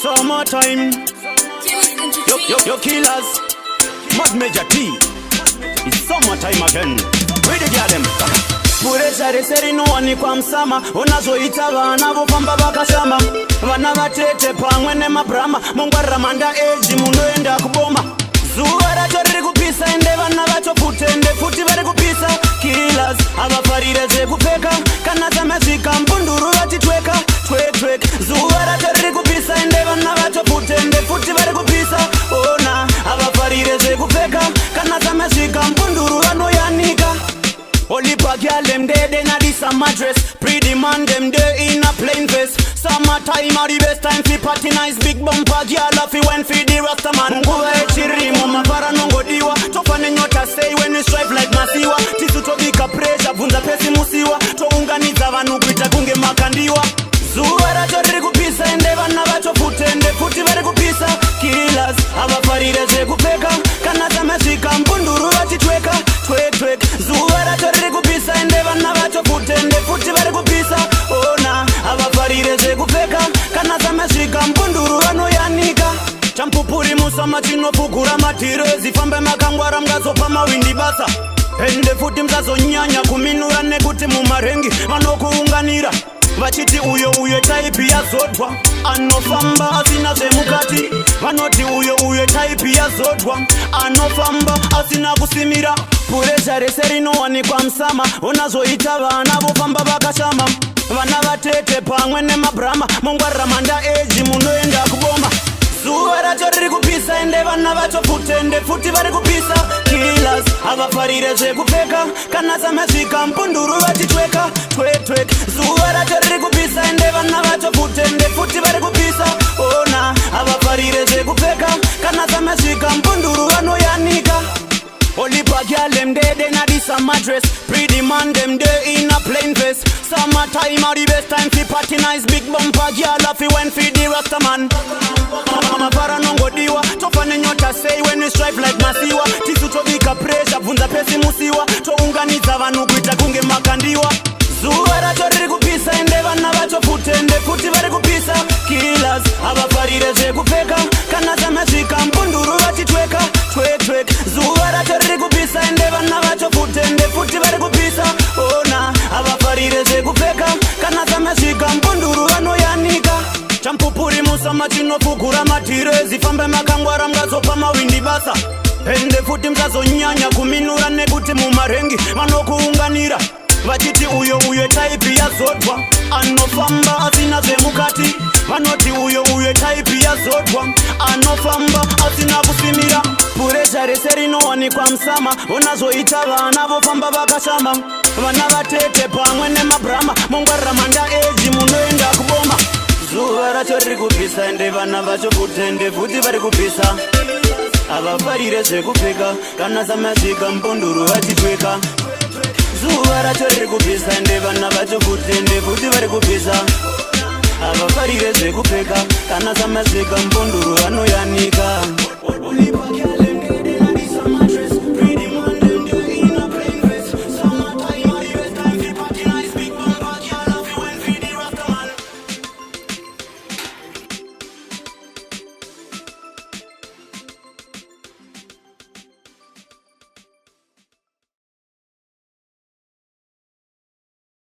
Summertime. Yo killers. Mad Major T. It's summertime again. Where the girl them? Puresha reseri no wani kwa msama. Unazoita vana vofamba vakashama. Vana vatete pamwe ne mabrama. Mongwara manda eji munoenda kuboma. Zuwa racho riri kupisa ende vana vacho futende futi vari kupisa. Killers avafarire zvekupfeka kana zamezvika mbunduru vachitweka twetwek. Zuwa racho riri kupisa ende vana vacho futende futi vari kupisa. Ona avafarire zvekupfeka kana zamezvika mbunduru vanoyanika. Only bag y'all them dead in a this summer dress. Pretty man them there in a plain vest. Summertime are the best time fi party nice. Big bumper y'all fi when fi the rasta man. Nguwa echirimu mapara nongo diwa. Tofane nyota say when we strive like masiwa. Tisu tobika pressure vunza pesi musiwa. Tounganiza vanu kuita kunge makandiwa. Zuwa racho riri kupisa ende vana vacho futende futi vari kupisa. Killers avafarire zvekupfeka kana zamezvika mbunduru vachitweka twetwek. Zuwa racho riri kupisa ende vana vacho futende futi vari kupisa. Ona avafarire zvekupfeka kana zamezvika mbunduru vanoyanika. Champupuri musama chinopugura matirezi. Fambe makangwara mgazopa mawindi basa. Ende futi mgazonyanya kuminura nekuti mumarengi vanokuunganira. Vachiti uyo type yazodwa. Anofamba asina zvemukati. Vanoti uyo type yazodwa. Anofamba asina kusimira. Puresha reseri no wani kwa msama. Unazoita vana vofamba vakashama. Vana vatete pamwe ne mabrama. Mongwara manda eji munoenda kuboma. Zuwa racho riri kupisa ende vana vacho futende futi vari kupisa. Killers avafarire zvekupfeka kana zamezvika mbunduru vachitweka twetwek. Zuwa racho riri kupisa ende vana vacho futende futi vari kupisa. Ona avafarire zvekupfeka kana zamezvika mbunduru vanoyanika. Only bag y'all them dead in a this summer dress. Pretty man them there in a plain vest. Summertime are the best time fi party nice. Big bumper y'all fi when fi the rasta man. Mama para nongo diwa. Tofane nyota say when we strive like masiwa. Tisu tobika pressure vunza pesi musiwa. Tounganiza vanu kuita kunge makandiwa. Zuwa racho riri kupisa ende vana vacho futende futi vari kupisa. Killers avafarire zvekupfeka kana zamezvika mbunduru vachitweka twetwek. Zuwa racho riri kupisa ende vana vacho futende futi vari kupisa. Ona avafarire zvekupfeka kana zamezvika mbunduru vanoyanika. Champupuri musama chinopugura matirezi. Fambe makangwara mgazopa mawindi basa. Ende futi mgazonyanya kuminura nekuti mumarengi vanokuunganira. Vachiti uyo type yazodwa. Anofamba asina zvemukati. Vanoti uyo type yazodwa. Anofamba asina kusimira. Puresha reseri no wani kwa msama. Unazoita vana vofamba vakashama. Vana vatete pamwe ne mabrama. Mongwara manda eji munoenda kuboma. Zuwa racho riri kupisa ende vana vacho futende futi vari kupisa. Avafarire zvekupfeka kana zamezvika mbunduru vachitweka. Zuwa racho riri kupisa ende vana vacho futende futi vari kupisa. Avafarire zvekupfeka kana zamezvika mbunduru vanoyanika.